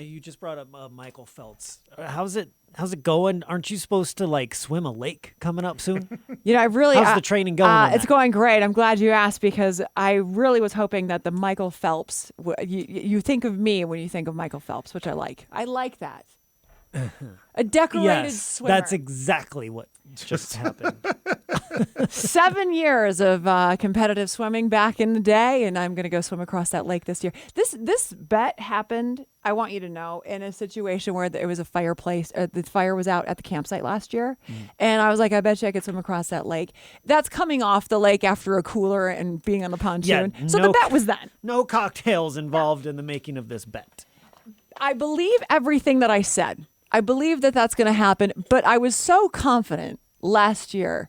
You just brought up Michael Phelps. How's it going? Aren't you supposed to like swim a lake coming up soon? I really. How's the training going? On it's that? going great. I'm glad you asked because I really was hoping that the Michael Phelps. You think of me when you think of Michael Phelps, which I like. I like that. A decorated swimmer. That's exactly what just happened. 7 years of competitive swimming back in the day, and I'm going to go swim across that lake this year. This bet happened, I want you to know, in a situation where there was a fireplace. The fire was out at the campsite last year, and I was like, I bet you I could swim across that lake. That's coming off the lake after a cooler and being on the pontoon. So the bet was then. No cocktails involved in the making of this bet. I believe everything that I said. I believe that that's going to happen, but I was so confident last year.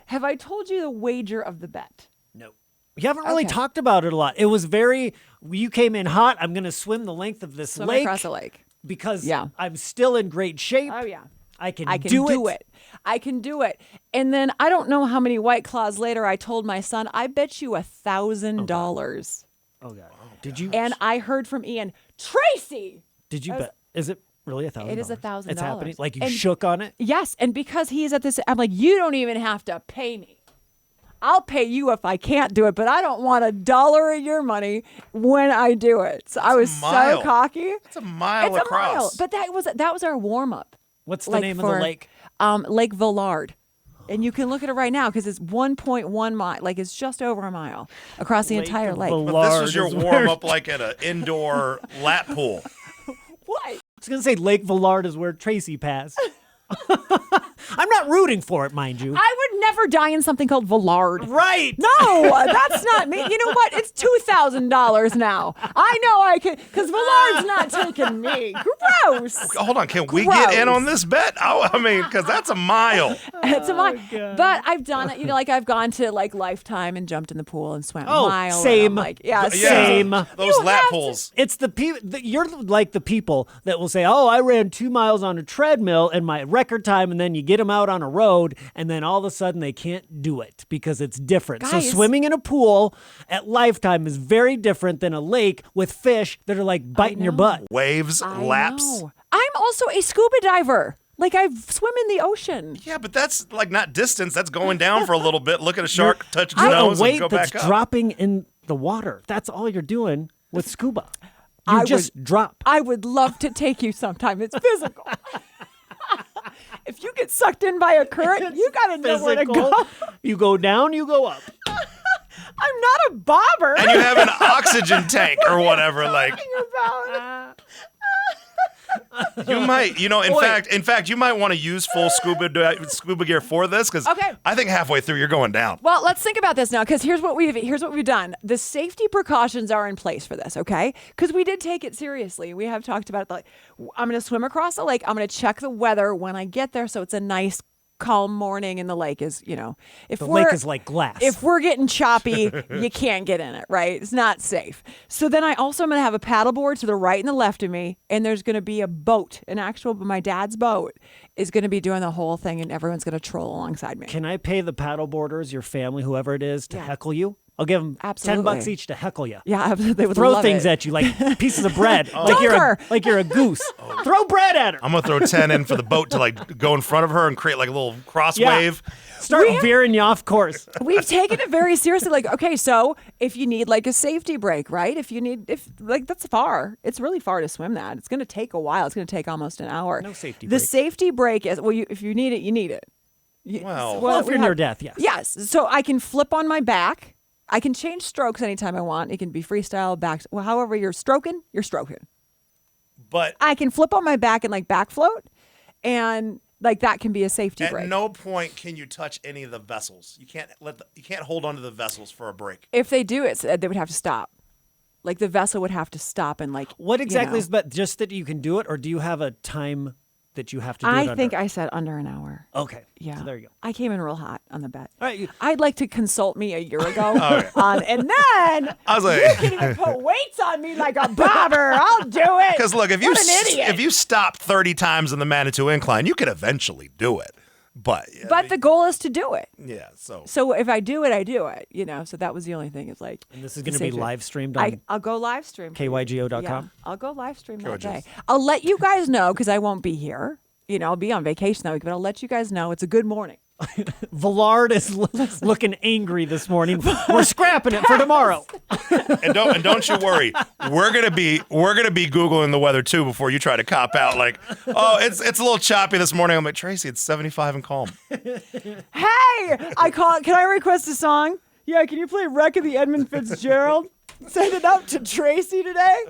Have I told you the wager of the bet? No. We haven't really talked about it a lot. It was you came in hot. I'm going to swim the length of this swim lake. Across the lake. Because I'm still in great shape. Oh, yeah. I can do it. I can do it. And then I don't know how many White Claws later I told my son, I bet you $1,000. Oh, God. Did you? And I heard from Ian, Tracy! Did you bet? Is it really $1,000? It is $1,000. It's happening? Like you shook on it? Yes. And because he's at this, I'm like, you don't even have to pay me. I'll pay you if I can't do it, but I don't want $1 of your money when I do it. So I was so cocky. It's a mile across. But that was our warm up. What's the name of the lake? Lake Villard. And you can look at it right now because it's 1.1 mile. Like it's just over a mile across the entire lake. But this was your warm up like at an indoor lap pool. What? I was going to say Lake Villard is where Tracy passed. I'm not rooting for it, mind you. I would never die in something called Villard. Right. No, that's not me. You know what? It's $2,000 now. I know I can, because Villard's not taking me. Gross. Hold on. Can we get in on this bet? I mean, because that's a mile. It's a mile. But I've done it. Like I've gone to like Lifetime and jumped in the pool and swam a mile. Same. Like, same. Those lap pools. It's the people. You're like the people that will say, "Oh, I ran 2 miles on a treadmill and my record time," and then you get them out on a road, and then all of a sudden they can't do it because it's different. Guys. So swimming in a pool at Lifetime is very different than a lake with fish that are like biting your butt. Waves, laps. Know. I'm also a scuba diver. Like I swim in the ocean. Yeah, but that's like not distance. That's going down for a little bit. Look at a shark, touch its nose, and go back up. That's dropping in the water. That's all you're doing with scuba. You just drop. I would love to take you sometime. It's physical. If you get sucked in by a current, you got to know where to go. You go down, you go up. I'm not a bobber. And you have an oxygen tank or whatever. Like you might, in fact, you might want to use full scuba gear for this because I think halfway through you're going down. Well, let's think about this now because here's what we've done. The safety precautions are in place for this, okay? Because we did take it seriously. We have talked about it. Like, I'm going to swim across the lake. I'm going to check the weather when I get there, so it's a nice, calm morning, and the lake is, if the lake is like glass. If we're getting choppy, you can't get in it, right? It's not safe. So then I'm going to have a paddleboard to the right and the left of me, and there's going to be a boat, my dad's boat is going to be doing the whole thing, and everyone's going to troll alongside me. Can I pay the paddleboarders, your family, whoever it is, to heckle you? I'll give them $10 each to heckle you. Yeah, absolutely. They would throw love things it. at you like pieces of bread, like you're a goose. Throw bread at her. I'm gonna throw 10 in for the boat to like go in front of her and create like a little cross wave. Start veering you off course. We've taken it very seriously. Like, okay, so if you need like a safety break, right? If that's far, it's really far to swim that. It's gonna take a while. It's gonna take almost an hour. No safety break. The breaks. safety break is if you need it, you need it. Well, if you're near death, yes. Yes. So I can flip on my back. I can change strokes anytime I want. It can be freestyle, back. Well, however you're stroking, you're stroking. But I can flip on my back and like back float, and like that can be a safety break. At no point can you touch any of the vessels. You can't hold onto the vessels for a break. If they do it, they would have to stop. Like the vessel would have to stop and like. What exactly is that? Just that you can do it, or do you have a time that you have to do it under? I think I said under an hour. Okay. Yeah. So there you go. I came in real hot on the bet. All right. I'd like to consult me a year ago and then I was like, you can even put weights on me like a bobber. I'll do it. Because look, if you stop 30 times in the Manitou Incline, you could eventually do it. But the goal is to do it. Yeah. So if I do it, I do it. So that was the only thing. Is like. And this is going to be live streamed on I'll go live stream. kygo.com. Yeah, I'll go live stream that day. I'll let you guys know because I won't be here. I'll be on vacation that week, but I'll let you guys know it's a good morning. Villard is looking angry this morning. We're scrapping it for tomorrow. and don't you worry. We're gonna be Googling the weather too before you try to cop out. Like, oh, it's a little choppy this morning. I'm like, Tracy, it's 75 and calm. Hey, can I request a song? Yeah, can you play Wreck of the Edmund Fitzgerald? Send it up to Tracy today.